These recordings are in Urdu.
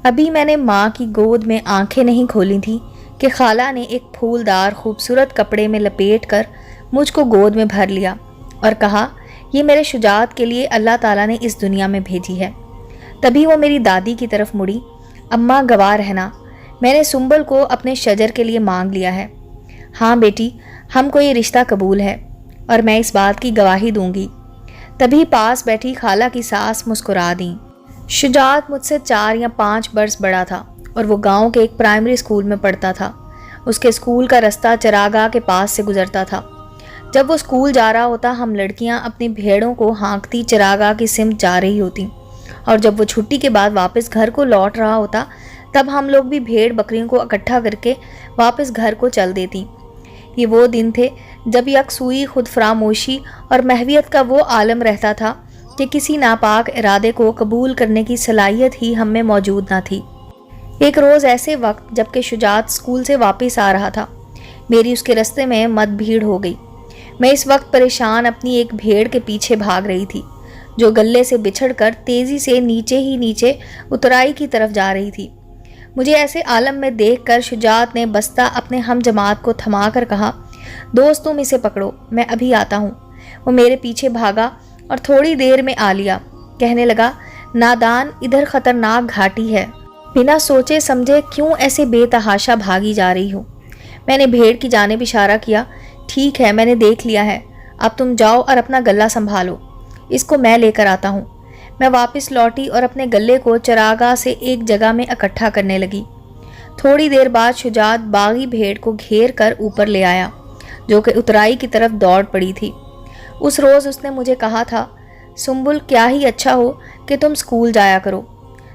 ابھی میں نے ماں کی گود میں آنکھیں نہیں کھولی تھیں کہ خالہ نے ایک پھولدار خوبصورت کپڑے میں لپیٹ کر مجھ کو گود میں بھر لیا اور کہا، یہ میرے شجاعت کے لیے اللہ تعالیٰ نے اس دنیا میں بھیجی ہے۔ تبھی وہ میری دادی کی طرف مڑی۔ اماں گواہ رہنا، میں نے سنبل کو اپنے شجر کے لیے مانگ لیا ہے۔ ہاں بیٹی، ہم کو یہ رشتہ قبول ہے اور میں اس بات کی گواہی دوں گی۔ تبھی پاس بیٹھی خالہ کی ساس مسکرا دیں۔ شجاعت مجھ سے 4 یا 5 برس بڑا تھا اور وہ گاؤں کے ایک پرائمری اسکول میں پڑھتا تھا۔ اس کے اسکول کا رستہ چراگاہ کے پاس سے گزرتا تھا۔ جب وہ اسکول جا رہا ہوتا، ہم لڑکیاں اپنی بھیڑوں کو ہانکتی چراگاہ کی سمت جا رہی ہوتی، اور جب وہ چھٹی کے بعد واپس گھر کو لوٹ رہا ہوتا تب ہم لوگ بھی بھیڑ بکریوں کو اکٹھا کر کے واپس گھر کو چل دیتی۔ یہ وہ دن تھے جب یکسوئی، خود فراموشی اور محویت کا وہ عالم رہتا تھا کہ کسی ناپاک ارادے کو قبول کرنے کی صلاحیت ہی ہم میں موجود نہ تھی۔ ایک روز ایسے وقت جب کہ شجاعت اسکول سے واپس آ رہا تھا، میری اس کے رستے میں مد بھیڑ ہو گئی۔ میں اس وقت پریشان اپنی ایک بھیڑ کے پیچھے بھاگ رہی تھی جو گلے سے بچھڑ کر تیزی سے نیچے اترائی کی طرف جا رہی تھی۔ مجھے ایسے عالم میں دیکھ کر شجاعت نے بستہ اپنے ہم جماعت کو تھما کر کہا، دوست تم اسے پکڑو، میں ابھی آتا ہوں۔ وہ میرے پیچھے بھاگا اور تھوڑی دیر میں آ لیا۔ کہنے لگا، نادان، ادھر خطرناک گھاٹی ہے، بنا سوچے سمجھے کیوں ایسے بے تحاشا بھاگی جا رہی ہو؟ میں نے بھیڑ کی جانب اشارہ کیا۔ ٹھیک ہے، میں نے دیکھ لیا ہے، اب تم جاؤ اور اپنا گلہ سنبھالو، اس کو میں لے کر آتا ہوں۔ میں واپس لوٹی اور اپنے گلے کو چراگاہ سے ایک جگہ میں اکٹھا کرنے لگی۔ تھوڑی دیر بعد شجاعت باغی بھیڑ کو گھیر کر اوپر لے آیا جو کہ اترائی کی طرف دوڑ پڑی تھی۔ اس روز اس نے مجھے کہا تھا، سنبل، کیا ہی اچھا ہو کہ تم اسکول جایا کرو۔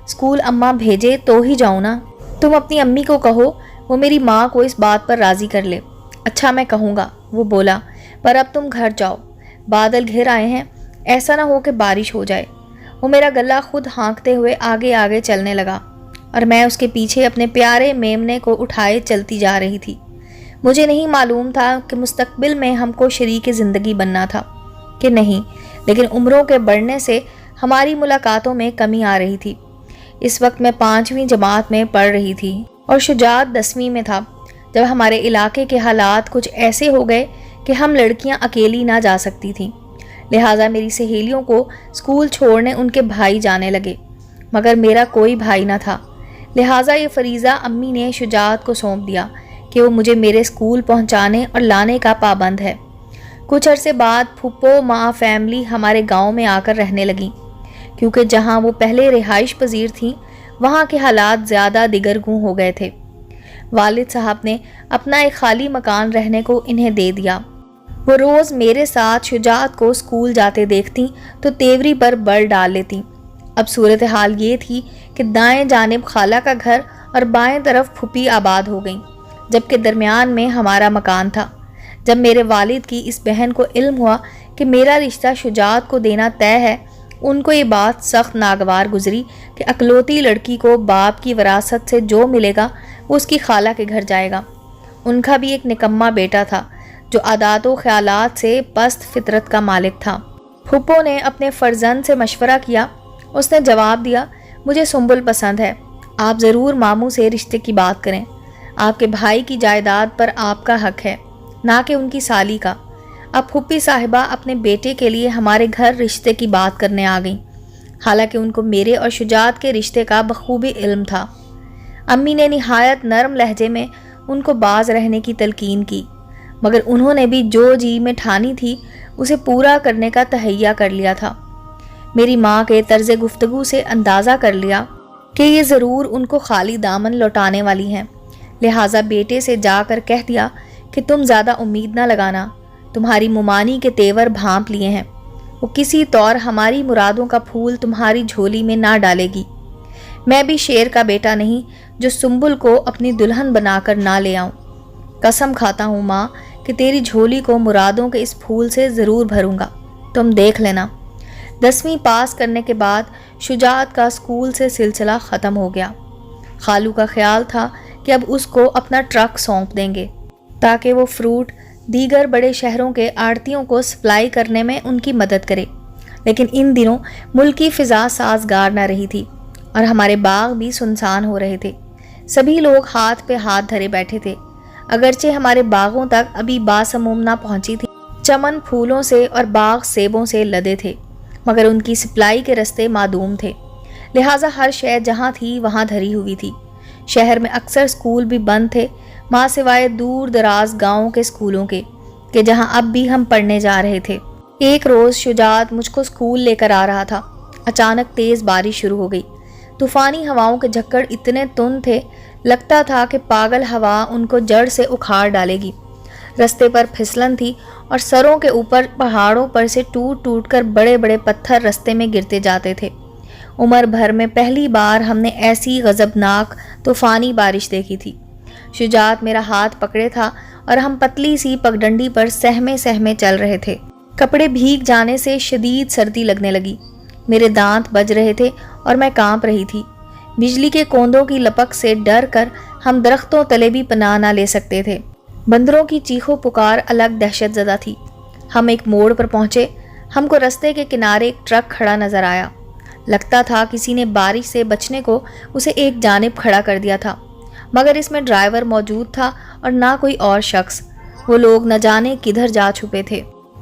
اسکول اماں بھیجے تو ہی جاؤں نا۔ تم اپنی امی کو کہو وہ میری ماں کو اس بات پر راضی کر لے۔ اچھا، میں کہوں گا، وہ بولا، پر اب تم گھر جاؤ، بادل گھر آئے ہیں، ایسا نہ ہو کہ بارش ہو جائے۔ وہ میرا گلہ خود ہانکتے ہوئے آگے آگے چلنے لگا اور میں اس کے پیچھے اپنے پیارے میمنے کو اٹھائے چلتی جا رہی تھی۔ مجھے نہیں معلوم تھا کہ مستقبل میں ہم کو شریک زندگی بننا تھا کہ نہیں، لیکن عمروں کے بڑھنے سے ہماری ملاقاتوں میں کمی آ رہی تھی۔ اس وقت میں 5ویں جماعت میں پڑھ رہی تھی اور شجاعت 10ویں میں تھا، جب ہمارے علاقے کے حالات کچھ ایسے ہو گئے کہ ہم لڑکیاں اکیلی نہ جا سکتی تھیں، لہٰذا میری سہیلیوں کو اسکول چھوڑنے ان کے بھائی جانے لگے، مگر میرا کوئی بھائی نہ تھا، لہٰذا یہ فریضہ امی نے شجاعت کو سونپ دیا کہ وہ مجھے میرے اسکول پہنچانے اور لانے کا پابند ہے۔ کچھ عرصے بعد پھپھو ماں فیملی ہمارے گاؤں میں آ کر رہنے لگیں، کیونکہ جہاں وہ پہلے رہائش پذیر تھیں وہاں کے حالات زیادہ دگرگوں ہو گئے تھے۔ والد صاحب نے اپنا ایک خالی مکان رہنے کو انہیں دے دیا۔ وہ روز میرے ساتھ شجاعت کو اسکول جاتے دیکھتی تو تیوری پر بل ڈال لیتی۔ اب صورتحال یہ تھی کہ دائیں جانب خالہ کا گھر اور بائیں طرف پھوپھی آباد ہو گئیں، جبکہ درمیان میں ہمارا مکان تھا۔ جب میرے والد کی اس بہن کو علم ہوا کہ میرا رشتہ شجاعت کو دینا طے ہے، ان کو یہ بات سخت ناگوار گزری کہ اکلوتی لڑکی کو باپ کی وراثت سے جو ملے گا وہ اس کی خالہ کے گھر جائے گا۔ ان کا بھی ایک نکما بیٹا تھا جو عادات و خیالات سے پست فطرت کا مالک تھا۔ پھپھو نے اپنے فرزند سے مشورہ کیا۔ اس نے جواب دیا، مجھے سنبل پسند ہے، آپ ضرور ماموں سے رشتے کی بات کریں، آپ کے بھائی کی جائیداد پر آپ کا حق ہے، نہ کہ ان کی سالی کا۔ اب پھوپھی صاحبہ اپنے بیٹے کے لیے ہمارے گھر رشتے کی بات کرنے آ گئیں، حالانکہ ان کو میرے اور شجاعت کے رشتے کا بخوبی علم تھا۔ امی نے نہایت نرم لہجے میں ان کو باز رہنے کی تلقین کی، مگر انہوں نے بھی جو جی میں ٹھانی تھی اسے پورا کرنے کا تہیہ کر لیا تھا۔ میری ماں کے طرز گفتگو سے اندازہ کر لیا کہ یہ ضرور ان کو خالی دامن لوٹانے والی ہیں، لہٰذا بیٹے سے جا کر کہہ دیا کہ تم زیادہ امید نہ لگانا، تمہاری ممانی کے تیور بھانپ لیے ہیں، وہ کسی طور ہماری مرادوں کا پھول تمہاری جھولی میں نہ ڈالے گی۔ میں بھی شیر کا بیٹا نہیں جو سنبل کو اپنی دلہن بنا کر نہ لے آؤں۔ قسم کھاتا ہوں ماں کہ تیری جھولی کو مرادوں کے اس پھول سے ضرور بھروں گا، تم دیکھ لینا۔ 10ویں پاس کرنے کے بعد شجاعت کا اسکول سے سلسلہ ختم ہو گیا۔ خالو کا خیال تھا کہ اب اس کو اپنا ٹرک سونپ دیں گے تاکہ وہ فروٹ دیگر بڑے شہروں کے آڑتیوں کو سپلائی کرنے میں ان کی مدد کرے، لیکن ان دنوں ملکی فضا سازگار نہ رہی تھی اور ہمارے باغ بھی سنسان ہو رہے تھے۔ سبھی لوگ ہاتھ پہ ہاتھ دھرے بیٹھے تھے، اگرچہ ہمارے باغوں تک ابھی باسموم نہ پہنچی تھی۔ چمن پھولوں سے اور باغ سیبوں سے لدے تھے، مگر ان کی سپلائی کے رستے معدوم تھے، لہٰذا ہر شے جہاں تھی وہاں دھری ہوئی تھی۔ شہر میں اکثر اسکول بھی بند تھے، ماں سوائے دور دراز گاؤں کے اسکولوں کے، کہ جہاں اب بھی ہم پڑھنے جا رہے تھے۔ ایک روز شجاعت مجھ کو اسکول لے کر آ رہا تھا۔ اچانک تیز بارش شروع ہو گئی۔ طوفانی ہواؤں کے جھکڑ اتنے تند تھے، لگتا تھا کہ پاگل ہوا ان کو جڑ سے اکھاڑ ڈالے گی۔ رستے پر پھسلن تھی اور سروں کے اوپر پہاڑوں پر سے ٹوٹ ٹوٹ کر بڑے بڑے پتھر رستے میں گرتے جاتے تھے۔ عمر بھر میں پہلی بار ہم نے ایسی غضبناک طوفانی بارش دیکھی تھی۔ شجاعت میرا ہاتھ پکڑے تھا اور ہم پتلی سی پگڈنڈی پر سہمے سہمے چل رہے تھے۔ کپڑے بھیگ جانے سے شدید سردی لگنے لگی، میرے دانت بج رہے تھے اور میں کانپ رہی تھی۔ بجلی کے کوندوں کی لپک سے ڈر کر ہم درختوں تلے بھی پناہ نہ لے سکتے تھے۔ بندروں کی چیخو پکار الگ دہشت زدہ تھی۔ ہم ایک موڑ پر پہنچے، ہم کو رستے کے کنارے ایک ٹرک کھڑا نظر آیا۔ لگتا تھا کسی نے بارش سے بچنے کو اسے ایک جانب کھڑا کر دیا تھا، مگر اس میں ڈرائیور موجود تھا اور نہ کوئی اور شخص۔ وہ لوگ نہ جانے کدھر جا چھپے تھے۔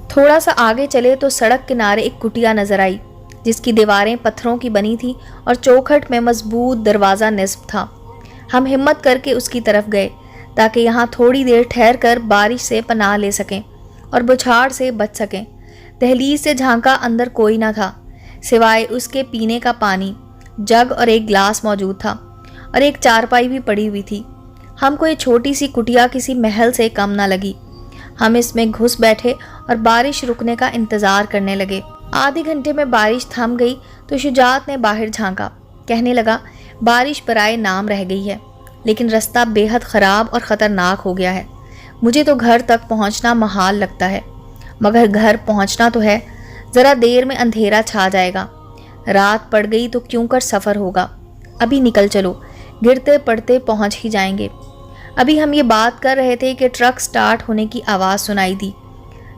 تھوڑا سا آگے چلے تو سڑک کنارے ایک کٹیا نظر آئی، جس کی دیواریں پتھروں کی بنی تھی اور چوکھٹ میں مضبوط دروازہ نصب تھا۔ ہم ہمت کر کے اس کی طرف گئے تاکہ یہاں تھوڑی دیر ٹھہر کر بارش سے پناہ لے سکیں اور بچھاڑ سے بچ سکیں۔ دہلیز سے جھانکا، اندر کوئی نہ تھا سوائے اس کے پینے کا پانی، جگ اور ایک گلاس موجود تھا، اور ایک چارپائی بھی پڑی ہوئی تھی۔ ہم کو یہ چھوٹی سی کٹیا کسی محل سے کم نہ لگی۔ ہم اس میں گھس بیٹھے اور بارش رکنے کا انتظار کرنے لگے۔ آدھے گھنٹے میں بارش تھم گئی تو شجاعت نے باہر جھانکا، کہنے لگا بارش برائے نام رہ گئی ہے، لیکن رستہ بے حد خراب اور خطرناک ہو گیا ہے۔ مجھے تو گھر تک پہنچنا محال لگتا ہے، مگر گھر پہنچنا تو ہے، ذرا دیر میں اندھیرا چھا جائے گا، رات پڑ گئی تو کیوں کر سفر ہوگا، ابھی نکل چلو، گرتے پڑتے پہنچ ہی جائیں گے۔ ابھی ہم یہ بات کر رہے تھے کہ ٹرک سٹارٹ ہونے کی آواز سنائی دی،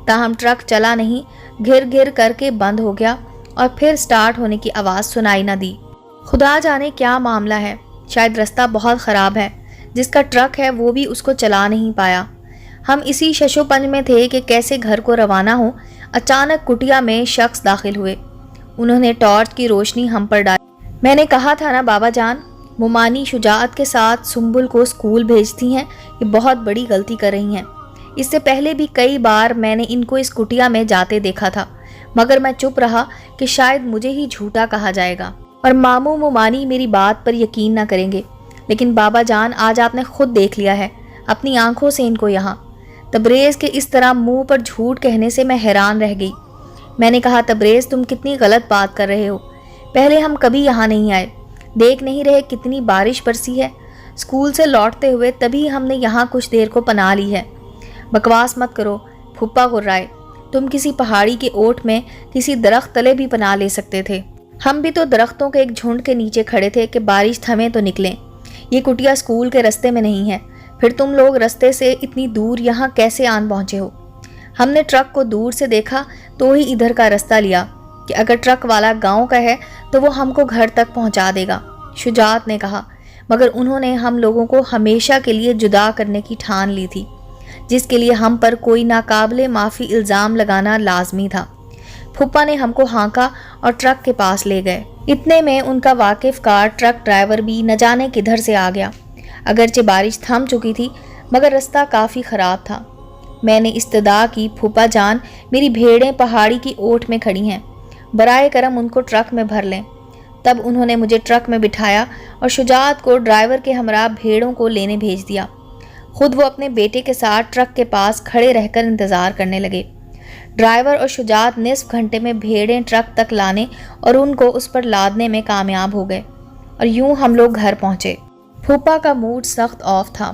تاہم ٹرک چلا نہیں، گھر گھر کر کے بند ہو گیا اور پھر سٹارٹ ہونے کی آواز سنائی نہ دی۔ خدا جانے کیا معاملہ ہے، شاید رستہ بہت خراب ہے، جس کا ٹرک ہے وہ بھی اس کو چلا نہیں پایا۔ ہم اسی ششو پنج میں تھے کہ کیسے گھر کو روانہ ہوں، اچانک کٹیا میں شخص داخل ہوئے۔ انہوں نے ٹارچ کی روشنی ہم پر ڈالی۔ میں نے کہا تھا نا بابا جان، مومانی شجاعت کے ساتھ سنبل کو اسکول بھیجتی ہیں، یہ بہت بڑی غلطی کر رہی ہیں۔ اس سے پہلے بھی کئی بار میں نے ان کو اس کٹیا میں جاتے دیکھا تھا، مگر میں چپ رہا کہ شاید مجھے ہی جھوٹا کہا جائے گا اور ماموں مومانی میری بات پر یقین نہ کریں گے۔ لیکن بابا جان، آج آپ نے خود دیکھ لیا ہے اپنی آنکھوں سے ان کو یہاں۔ تبریز کے اس طرح منہ پر جھوٹ کہنے سے میں حیران رہ گئی۔ میں نے کہا تبریز، تم کتنی غلط بات کر رہے ہو، پہلے ہم کبھی یہاں نہیں آئے، دیکھ نہیں رہے کتنی بارش برسی ہے، اسکول سے لوٹتے ہوئے تبھی ہم نے یہاں کچھ دیر کو پناہ لی ہے۔ بکواس مت کرو، پھپھا غرائے، تم کسی پہاڑی کے اوٹ میں کسی درخت تلے بھی پناہ لے سکتے تھے، ہم بھی تو درختوں کے ایک جھنڈ کے نیچے کھڑے تھے کہ بارش تھمے تو نکلیں۔ یہ کٹیا اسکول کے رستے میں نہیں ہے، پھر تم لوگ رستے سے اتنی دور یہاں کیسے آن پہنچے ہو؟ ہم نے ٹرک کو دور سے دیکھا تو ہی ادھر کا رستہ لیا کہ اگر ٹرک والا گاؤں کا ہے تو وہ ہم کو گھر تک پہنچا دے گا، شجاعت نے کہا، مگر انہوں نے ہم لوگوں کو ہمیشہ کے لیے جدا کرنے کی ٹھان لی تھی، جس کے لیے ہم پر کوئی ناقابل معافی الزام لگانا لازمی تھا۔ پھپھا نے ہم کو ہانکا اور ٹرک کے پاس لے گئے۔ اتنے میں ان کا واقف کار ٹرک ڈرائیور بھی نہ جانے کدھر سے آ گیا۔ اگرچہ بارش تھم چکی تھی مگر رستہ کافی خراب تھا۔ میں نے استدعا کی، پھپھا جان، میری بھیڑیں پہاڑی کی اوٹ میں کھڑی ہیں، برائے کرم ان کو ٹرک میں بھر لیں۔ تب انہوں نے مجھے ٹرک میں بٹھایا اور شجاعت کو ڈرائیور کے ہمراہ بھیڑوں کو لینے بھیج دیا۔ خود وہ اپنے بیٹے کے ساتھ ٹرک کے پاس کھڑے رہ کر انتظار کرنے لگے۔ ڈرائیور اور شجاعت نصف گھنٹے میں بھیڑیں ٹرک تک لانے اور ان کو اس پر لادنے میں کامیاب ہو گئے، اور یوں ہم لوگ گھر پہنچے۔ پھوپھا کا موڈ سخت آف تھا۔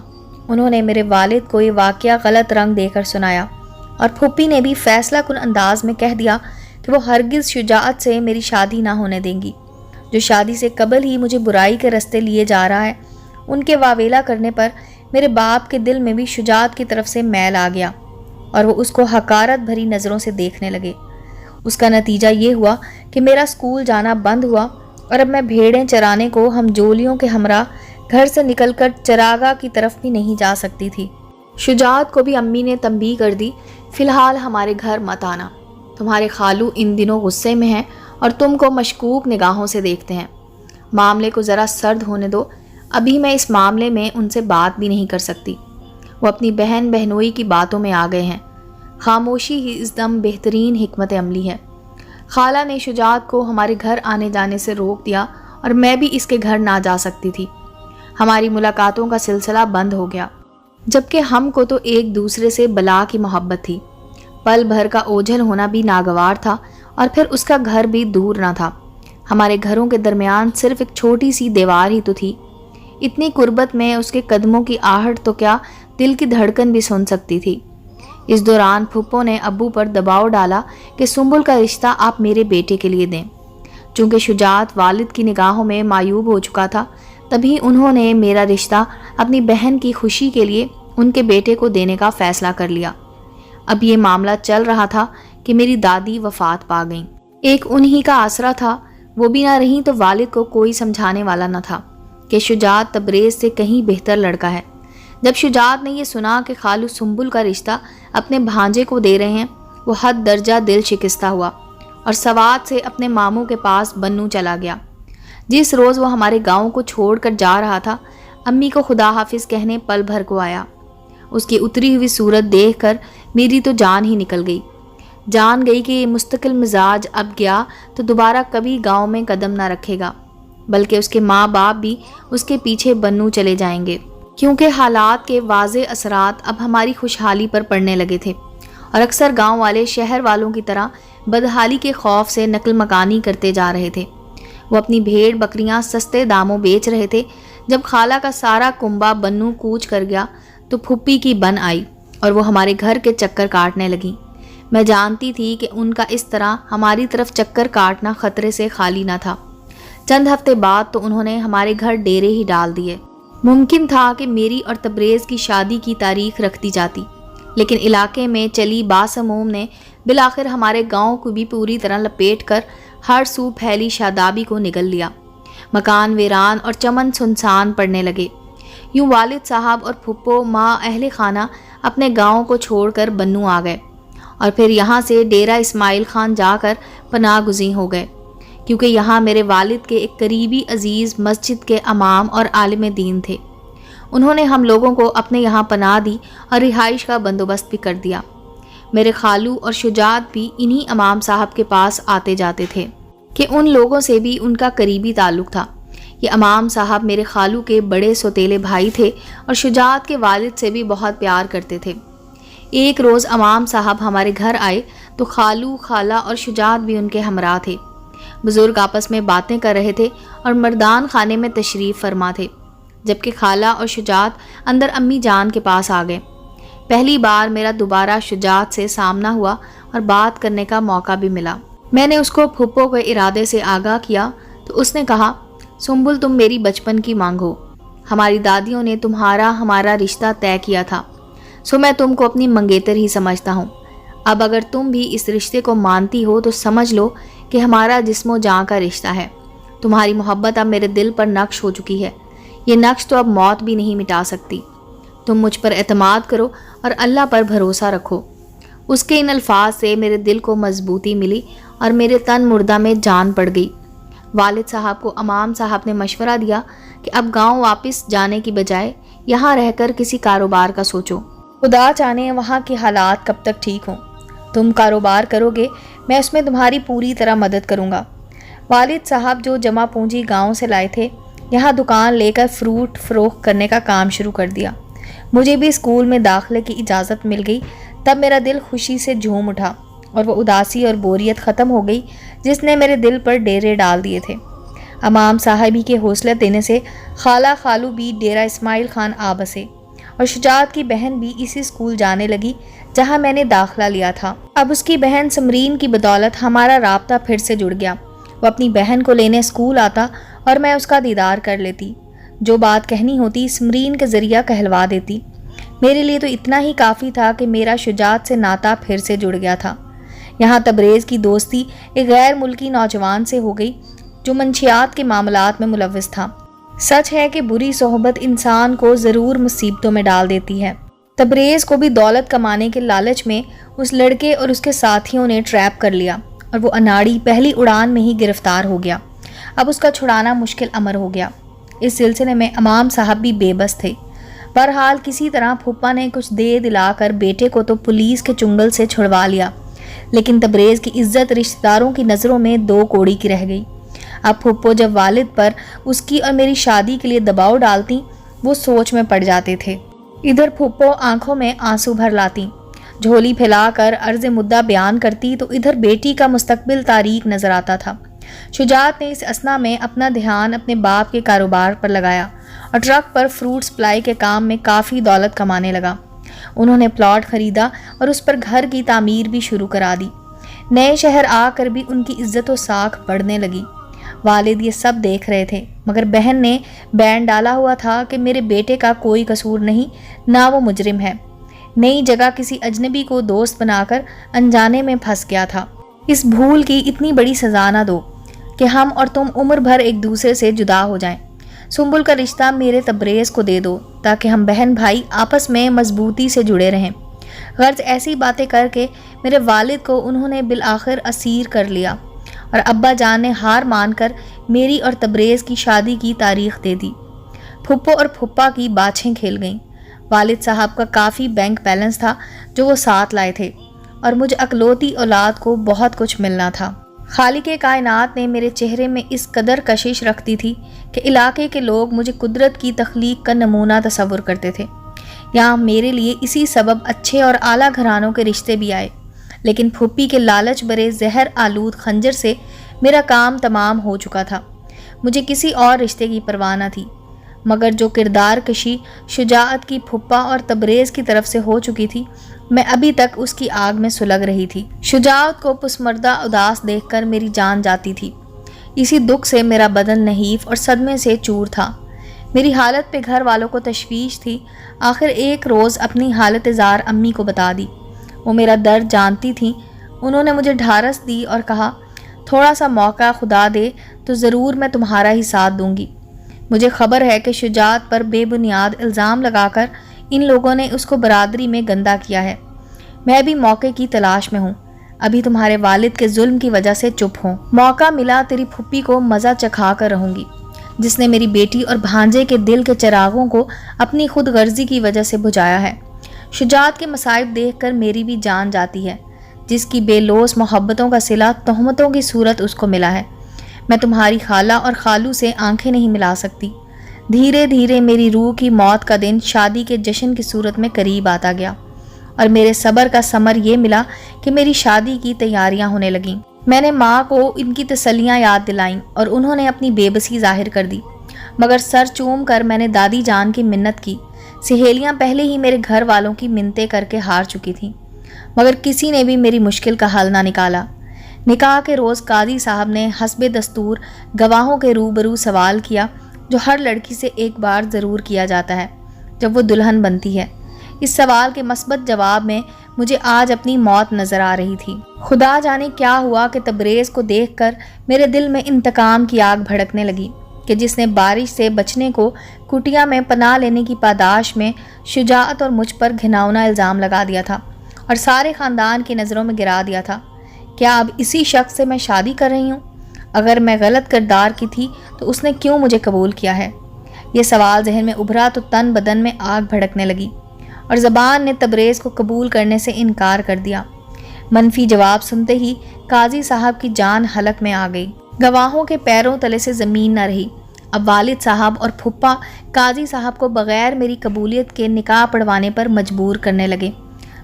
انہوں نے میرے والد کو یہ واقعہ غلط رنگ دے کر سنایا، اور پھوپھی نے بھی فیصلہ کن انداز میں کہہ دیا کہ وہ ہرگز شجاعت سے میری شادی نہ ہونے دیں گی۔ جو شادی سے قبل ہی مجھے برائی کے رستے لیے جا رہا ہے، ان کے واویلا کرنے پر میرے باپ کے دل میں بھی شجاعت کی طرف سے میل آ گیا، اور وہ اس کو حقارت بھری نظروں سے دیکھنے لگے۔ اس کا نتیجہ یہ ہوا کہ میرا اسکول جانا بند ہوا اور اب میں بھیڑیں چرانے کو ہم جولیوں کے ہمراہ گھر سے نکل کر چراگاہ کی طرف بھی نہیں جا سکتی تھی۔ شجاعت کو بھی امی نے تنبیہ کر دی، فی الحال ہمارے گھر مت آنا، تمہارے خالو ان دنوں غصے میں ہیں اور تم کو مشکوک نگاہوں سے دیکھتے ہیں، معاملے کو ذرا سرد ہونے دو، ابھی میں اس معاملے میں ان سے بات بھی نہیں کر سکتی، وہ اپنی بہن بہنوئی کی باتوں میں آ گئے ہیں، خاموشی ہی اس دم بہترین حکمت عملی ہے۔ خالہ نے شجاعت کو ہمارے گھر آنے جانے سے روک دیا اور میں بھی اس کے گھر نہ جا سکتی تھی، ہماری ملاقاتوں کا سلسلہ بند ہو گیا، جبکہ ہم کو تو ایک دوسرے سے بلا کی محبت تھی، پل بھر کا اوجھل ہونا بھی ناگوار تھا اور پھر اس کا گھر بھی دور نہ تھا، ہمارے گھروں کے درمیان صرف ایک چھوٹی سی دیوار ہی تو تھی، اتنی قربت میں اس کے قدموں کی آہٹ تو کیا دل کی دھڑکن بھی سن سکتی تھی۔ اس دوران پھپھو نے ابو پر دباؤ ڈالا کہ سنبل کا رشتہ آپ میرے بیٹے کے لیے دیں، چونکہ شجاعت والد کی نگاہوں میں معیوب ہو چکا تھا، تبھی انہوں نے میرا رشتہ اپنی بہن کی خوشی کے لیے ان کے بیٹے کو دینے کا فیصلہ کر لیا۔ اب یہ معاملہ چل رہا تھا کہ میری دادی وفات پا گئیں، ایک انہی کا آسرا تھا، وہ بھی نہ رہیں تو والد کو کوئی سمجھانے والا نہ تھا کہ شجاعت تبریز سے کہیں بہتر لڑکا ہے۔ جب شجاعت نے یہ سنا کہ خالو سنبل کا رشتہ اپنے بھانجے کو دے رہے ہیں، وہ حد درجہ دل شکستہ ہوا اور سوات سے اپنے ماموں کے پاس بنوں چلا گیا۔ جس روز وہ ہمارے گاؤں کو چھوڑ کر جا رہا تھا، امی کو خدا حافظ کہنے پل بھر کو آیا۔ اس کی اتری ہوئی صورت دیکھ کر میری تو جان ہی نکل گئی، جان گئی کہ یہ مستقل مزاج اب گیا تو دوبارہ کبھی گاؤں میں قدم نہ رکھے گا، بلکہ اس کے ماں باپ بھی اس کے پیچھے بنوں چلے جائیں گے، کیونکہ حالات کے واضح اثرات اب ہماری خوشحالی پر پڑنے لگے تھے، اور اکثر گاؤں والے شہر والوں کی طرح بدحالی کے خوف سے نقل مکانی کرتے جا رہے تھے۔ وہ اپنی بھیڑ بکریاں سستے داموں بیچ رہے تھے۔ جب خالہ کا سارا کنبہ بنوں کوچ کر گیا تو پھپھی کی بن آئی اور وہ ہمارے گھر کے چکر کاٹنے لگیں۔ میں جانتی تھی کہ ان کا اس طرح ہماری طرف چکر کاٹنا خطرے سے خالی نہ تھا۔ چند ہفتے بعد تو انہوں نے ہمارے گھر ڈیرے ہی ڈال دیے۔ ممکن تھا کہ میری اور تبریز کی شادی کی تاریخ رکھ دی جاتی، لیکن علاقے میں چلی باسموم نے بالآخر ہمارے گاؤں کو بھی پوری طرح لپیٹ کر ہر سو پھیلی شادابی کو نگل لیا۔ مکان ویران اور چمن سنسان پڑنے لگے۔ یوں والد صاحب اور پھپھو ماں اہل خانہ اپنے گاؤں کو چھوڑ کر بنوں آ گئے، اور پھر یہاں سے ڈیرہ اسماعیل خان جا کر پناہ گزین ہو گئے، کیونکہ یہاں میرے والد کے ایک قریبی عزیز مسجد کے امام اور عالم دین تھے۔ انہوں نے ہم لوگوں کو اپنے یہاں پناہ دی اور رہائش کا بندوبست بھی کر دیا۔ میرے خالو اور شجاعت بھی انہی امام صاحب کے پاس آتے جاتے تھے کہ ان لوگوں سے بھی ان کا قریبی تعلق تھا۔ یہ امام صاحب میرے خالو کے بڑے سوتیلے بھائی تھے اور شجاعت کے والد سے بھی بہت پیار کرتے تھے۔ ایک روز امام صاحب ہمارے گھر آئے تو خالو، خالہ اور شجاعت بھی ان کے ہمراہ تھے۔ بزرگ آپس میں باتیں کر رہے تھے اور مردان خانے میں تشریف فرما تھے، جبکہ خالہ اور شجاعت اندر امی جان کے پاس آ گئے۔ پہلی بار میرا دوبارہ شجاعت سے سامنا ہوا اور بات کرنے کا موقع بھی ملا۔ میں نے اس کو پھپھو کے ارادے سے آگاہ کیا تو اس نے کہا، سنبل تم میری بچپن کی مانگ ہو، ہماری دادیوں نے تمہارا ہمارا رشتہ طے کیا تھا، سو میں تم کو اپنی منگیتر ہی سمجھتا ہوں۔ اب اگر تم بھی اس رشتے کو مانتی ہو تو سمجھ لو کہ ہمارا جسم و جاں کا رشتہ ہے۔ تمہاری محبت اب میرے دل پر نقش ہو چکی ہے، یہ نقش تو اب موت بھی نہیں مٹا سکتی۔ تم مجھ پر اعتماد کرو اور اللہ پر بھروسہ رکھو۔ اس کے ان الفاظ سے میرے دل کو مضبوطی ملی اور میرے تن مردہ میں جان پڑ گئی۔ والد صاحب کو امام صاحب نے مشورہ دیا کہ اب گاؤں واپس جانے کی بجائے یہاں رہ کر کسی کاروبار کا سوچو، خدا جانے وہاں کے حالات کب تک ٹھیک ہوں۔ تم کاروبار کرو گے، میں اس میں تمہاری پوری طرح مدد کروں گا۔ والد صاحب جو جمع پونجی گاؤں سے لائے تھے، یہاں دکان لے کر فروٹ فروخت کرنے کا کام شروع کر دیا۔ مجھے بھی اسکول میں داخلے کی اجازت مل گئی، تب میرا دل خوشی سے جھوم اٹھا اور وہ اداسی اور بوریت ختم ہو گئی جس نے میرے دل پر ڈیرے ڈال دیے تھے۔ امام صاحبی کے حوصلہ دینے سے خالہ خالو بھی ڈیرہ اسماعیل خان آ بسے اور شجاعت کی بہن بھی اسی اسکول جانے لگی جہاں میں نے داخلہ لیا تھا۔ اب اس کی بہن سمرین کی بدولت ہمارا رابطہ پھر سے جڑ گیا۔ وہ اپنی بہن کو لینے اسکول آتا اور میں اس کا دیدار کر لیتی، جو بات کہنی ہوتی سمرین کے ذریعہ کہلوا دیتی۔ میرے لیے تو اتنا ہی کافی تھا کہ میرا شجاعت سے ناطہ پھر سے جڑ گیا تھا۔ یہاں تبریز کی دوستی ایک غیر ملکی نوجوان سے ہو گئی جو منشیات کے معاملات میں ملوث تھا۔ سچ ہے کہ بری صحبت انسان کو ضرور مصیبتوں میں ڈال دیتی ہے۔ تبریز کو بھی دولت کمانے کے لالچ میں اس لڑکے اور اس کے ساتھیوں نے ٹریپ کر لیا اور وہ اناڑی پہلی اڑان میں ہی گرفتار ہو گیا۔ اب اس کا چھڑانا مشکل امر ہو گیا۔ اس سلسلے میں امام صاحب بھی بے بس تھے۔ بہرحال کسی طرح پھپھا نے کچھ دے دلا کر بیٹے کو تو پولیس کے چنگل سے چھڑوا لیا، لیکن تبریز کی عزت رشتہ داروں کی نظروں میں 2 کوڑی کی رہ گئی۔ اب پھپھو جب والد پر اس کی اور میری شادی کے لیے دباؤ ڈالتی، وہ سوچ میں پڑ جاتے تھے۔ ادھر پھپھو آنکھوں میں آنسو بھر لاتی، جھولی پھیلا کر عرض مدعا بیان کرتی، تو ادھر بیٹی کا مستقبل تاریک نظر آتا تھا۔ شجاعت نے اس اثنا میں اپنا دھیان اپنے باپ کے کاروبار پر لگایا اور ٹرک پر فروٹ سپلائی کے کام میں کافی دولت کمانے لگا۔ انہوں نے پلاٹ خریدا اور اس پر گھر کی تعمیر بھی شروع کرا دی۔ نئے شہر آ کر بھی ان کی عزت و ساکھ بڑھنے لگی۔ والد یہ سب دیکھ رہے تھے، مگر بہن نے بین ڈالا ہوا تھا کہ میرے بیٹے کا کوئی قصور نہیں، نہ وہ مجرم ہے۔ نئی جگہ کسی اجنبی کو دوست بنا کر انجانے میں پھنس گیا تھا۔ اس بھول کی اتنی بڑی سزا نہ دو کہ ہم اور تم عمر بھر ایک دوسرے سے جدا ہو جائیں۔ سنبل کا رشتہ میرے تبریز کو دے دو تاکہ ہم بہن بھائی آپس میں مضبوطی سے جڑے رہیں۔ غرض ایسی باتیں کر کے میرے والد کو انہوں نے بالآخر اسیر کر لیا اور ابا جان نے ہار مان کر میری اور تبریز کی شادی کی تاریخ دے دی۔ پھپھو اور پھپھا کی باچھیں کھیل گئیں۔ والد صاحب کا کافی بینک بیلنس تھا جو وہ ساتھ لائے تھے، اور مجھ اکلوتی اولاد کو بہت کچھ ملنا تھا۔ خالق کائنات نے میرے چہرے میں اس قدر کشش رکھتی تھی کہ علاقے کے لوگ مجھے قدرت کی تخلیق کا نمونہ تصور کرتے تھے۔ یہاں میرے لیے اسی سبب اچھے اور اعلیٰ گھرانوں کے رشتے بھی آئے، لیکن پھوپھی کے لالچ بھرے زہر آلود خنجر سے میرا کام تمام ہو چکا تھا۔ مجھے کسی اور رشتے کی پرواہ نہ تھی، مگر جو کردار کشی شجاعت کی پھپھا اور تبریز کی طرف سے ہو چکی تھی، میں ابھی تک اس کی آگ میں سلگ رہی تھی۔ شجاعت کو پسمردہ اداس دیکھ کر میری جان جاتی تھی۔ اسی دکھ سے میرا بدن نحیف اور صدمے سے چور تھا۔ میری حالت پہ گھر والوں کو تشویش تھی۔ آخر ایک روز اپنی حالت زار امی کو بتا دی۔ وہ میرا درد جانتی تھیں۔ انہوں نے مجھے ڈھارس دی اور کہا، تھوڑا سا موقع خدا دے تو ضرور میں تمہارا ہی ساتھ دوں گی۔ مجھے خبر ہے کہ شجاعت پر بے بنیاد الزام لگا کر ان لوگوں نے اس کو برادری میں گندا کیا ہے۔ میں بھی موقع کی تلاش میں ہوں۔ ابھی تمہارے والد کے ظلم کی وجہ سے چپ ہوں۔ موقع ملا تیری پھپھی کو مزہ چکھا کر رہوں گی، جس نے میری بیٹی اور بھانجے کے دل کے چراغوں کو اپنی خود غرضی کی وجہ سے بجھایا ہے۔ شجاعت کے مصائب دیکھ کر میری بھی جان جاتی ہے، جس کی بے لوث محبتوں کا صلہ تہمتوں کی صورت اس کو ملا ہے۔ میں تمہاری خالہ اور خالو سے آنکھیں نہیں ملا سکتی۔ دھیرے دھیرے میری روح کی موت کا دن شادی کے جشن کی صورت میں قریب آتا گیا، اور میرے صبر کا ثمر یہ ملا کہ میری شادی کی تیاریاں ہونے لگیں۔ میں نے ماں کو ان کی تسلیاں یاد دلائیں اور انہوں نے اپنی بے بسی ظاہر کر دی، مگر سر چوم کر میں نے دادی جان کی منت کی۔ سہیلیاں پہلے ہی میرے گھر والوں کی منتیں کر کے ہار چکی تھیں، مگر کسی نے بھی میری مشکل کا حل نہ نکالا۔ نکاح کے روز قاضی صاحب نے حسب دستور گواہوں کے روبرو سوال کیا، جو ہر لڑکی سے ایک بار ضرور کیا جاتا ہے جب وہ دلہن بنتی ہے۔ اس سوال کے مثبت جواب میں مجھے آج اپنی موت نظر آ رہی تھی۔ خدا جانے کیا ہوا کہ تبریز کو دیکھ کر میرے دل میں انتقام کی آگ بھڑکنے لگی کہ جس نے بارش سے بچنے کو کٹیا میں پناہ لینے کی پاداش میں شجاعت اور مجھ پر گھناؤنا الزام لگا دیا تھا اور سارے خاندان کی نظروں میں گرا دیا تھا۔ کیا اب اسی شخص سے میں شادی کر رہی ہوں؟ اگر میں غلط کردار کی تھی تو اس نے کیوں مجھے قبول کیا ہے؟ یہ سوال ذہن میں ابھرا تو تن بدن میں آگ بھڑکنے لگی، اور زبان نے تبریز کو قبول کرنے سے انکار کر دیا۔ منفی جواب سنتے ہی قاضی صاحب کی جان حلق میں آ گئی۔ گواہوں کے پیروں تلے سے زمین نہ رہی۔ اب والد صاحب اور پھپھا قاضی صاحب کو بغیر میری قبولیت کے نکاح پڑھوانے پر مجبور کرنے لگے،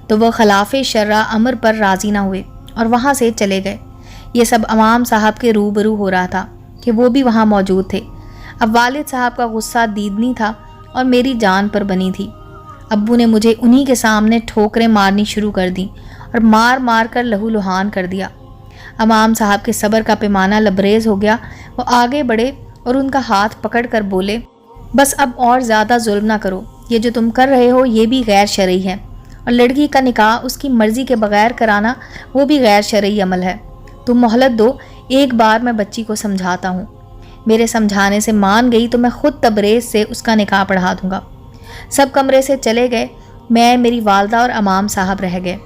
تو وہ خلاف شرع امر پر راضی نہ ہوئے اور وہاں سے چلے گئے۔ یہ سب امام صاحب کے روبرو ہو رہا تھا کہ وہ بھی وہاں موجود تھے۔ اب والد صاحب کا غصہ دیدنی تھا اور میری جان پر بنی تھی۔ ابو نے مجھے انہی کے سامنے ٹھوکریں مارنی شروع کر دیں اور مار مار کر لہو لہان کر دیا۔ امام صاحب کے صبر کا پیمانہ لبریز ہو گیا۔ وہ آگے بڑھے اور ان کا ہاتھ پکڑ کر بولے، بس اب اور زیادہ ظلم نہ کرو، یہ جو تم کر رہے ہو یہ بھی غیر شرعی ہے، اور لڑکی کا نکاح اس کی مرضی کے بغیر کرانا وہ بھی غیر شرعی عمل ہے۔ تم مہلت دو، ایک بار میں بچی کو سمجھاتا ہوں۔ میرے سمجھانے سے مان گئی تو میں خود تبریز سے اس کا نکاح پڑھا دوں گا۔ سب کمرے سے چلے گئے، میں، میری والدہ اور امام صاحب رہ گئے۔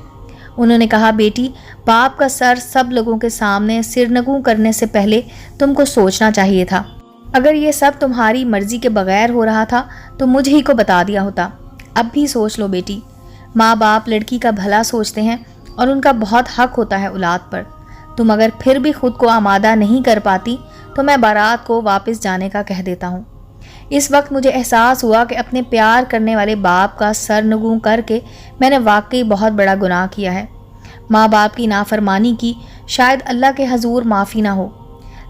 انہوں نے کہا، بیٹی، باپ کا سر سب لوگوں کے سامنے سرنگوں کرنے سے پہلے تم کو سوچنا چاہیے تھا۔ اگر یہ سب تمہاری مرضی کے بغیر ہو رہا تھا تو مجھ ہی کو بتا دیا ہوتا۔ اب بھی سوچ لو بیٹی، ماں باپ لڑکی کا بھلا سوچتے ہیں اور ان کا بہت حق ہوتا ہے اولاد پر۔ تم اگر پھر بھی خود کو آمادہ نہیں کر پاتی تو میں بارات کو واپس جانے کا کہہ دیتا ہوں۔ اس وقت مجھے احساس ہوا کہ اپنے پیار کرنے والے باپ کا سر نگوں کر کے میں نے واقعی بہت بڑا گناہ کیا ہے۔ ماں باپ کی نافرمانی کی شاید اللہ کے حضور معافی نہ ہو۔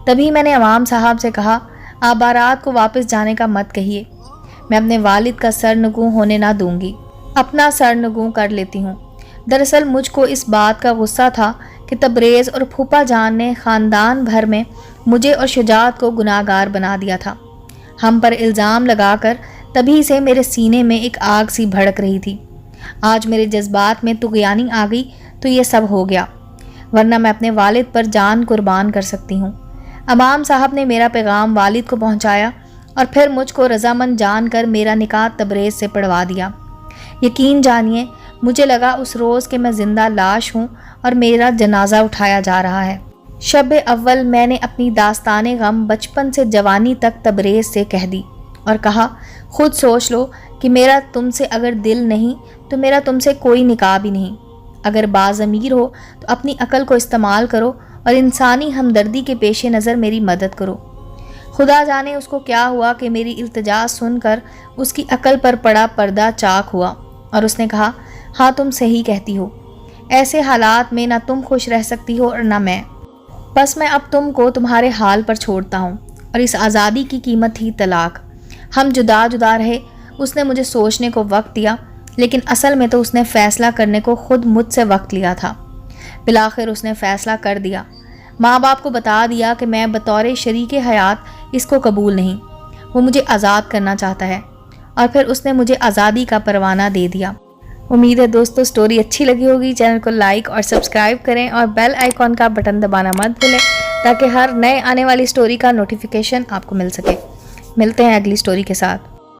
تبھی میں نے امام صاحب سے کہا، آپ بارات کو واپس جانے کا مت کہیے، میں اپنے والد کا سر نگوں ہونے نہ دوں گی، اپنا سر نگوں کر لیتی ہوں۔ دراصل مجھ کو اس بات کا غصہ تھا کہ تبریز اور پھوپھا جان نے خاندان بھر میں مجھے اور شجاعت کو گناہ گار بنا دیا تھا۔ ہم پر الزام لگا کر تبھی سے میرے سینے میں ایک آگ سی بھڑک رہی تھی۔ آج میرے جذبات میں طغیانی آ گئی تو یہ سب ہو گیا، ورنہ میں اپنے والد پر جان قربان کر سکتی ہوں۔ امام صاحب نے میرا پیغام والد کو پہنچایا اور پھر مجھ کو رضامند جان کر میرا نکاح تبریز سے پڑھوا دیا۔ یقین جانیے، مجھے لگا اس روز کہ میں زندہ لاش ہوں اور میرا جنازہ اٹھایا جا رہا ہے۔ شب اول میں نے اپنی داستان غم بچپن سے جوانی تک تبریز سے کہہ دی اور کہا، خود سوچ لو کہ میرا تم سے اگر دل نہیں تو میرا تم سے کوئی نکاح بھی نہیں۔ اگر باضمیر ہو تو اپنی عقل کو استعمال کرو اور انسانی ہمدردی کے پیش نظر میری مدد کرو۔ خدا جانے اس کو کیا ہوا کہ میری التجا سن کر اس کی عقل پر پڑا پردہ چاک ہوا اور اس نے کہا، ہاں تم صحیح کہتی ہو، ایسے حالات میں نہ تم خوش رہ سکتی ہو اور نہ میں۔ بس میں اب تم کو تمہارے حال پر چھوڑتا ہوں، اور اس آزادی کی قیمت تھی طلاق۔ ہم جدا جدا رہے، اس نے مجھے سوچنے کو وقت دیا، لیکن اصل میں تو اس نے فیصلہ کرنے کو خود مجھ سے وقت لیا تھا۔ بالآخر اس نے فیصلہ کر دیا، ماں باپ کو بتا دیا کہ میں بطور شریک حیات اس کو قبول نہیں، وہ مجھے آزاد کرنا چاہتا ہے، اور پھر اس نے مجھے آزادی کا پروانہ دے دیا۔ امید ہے دوستو سٹوری اچھی لگی ہوگی۔ چینل کو لائک اور سبسکرائب کریں اور بیل آئیکن کا بٹن دبانا مت بھولیں تاکہ ہر نئے آنے والی سٹوری کا نوٹیفیکیشن آپ کو مل سکے۔ ملتے ہیں اگلی سٹوری کے ساتھ۔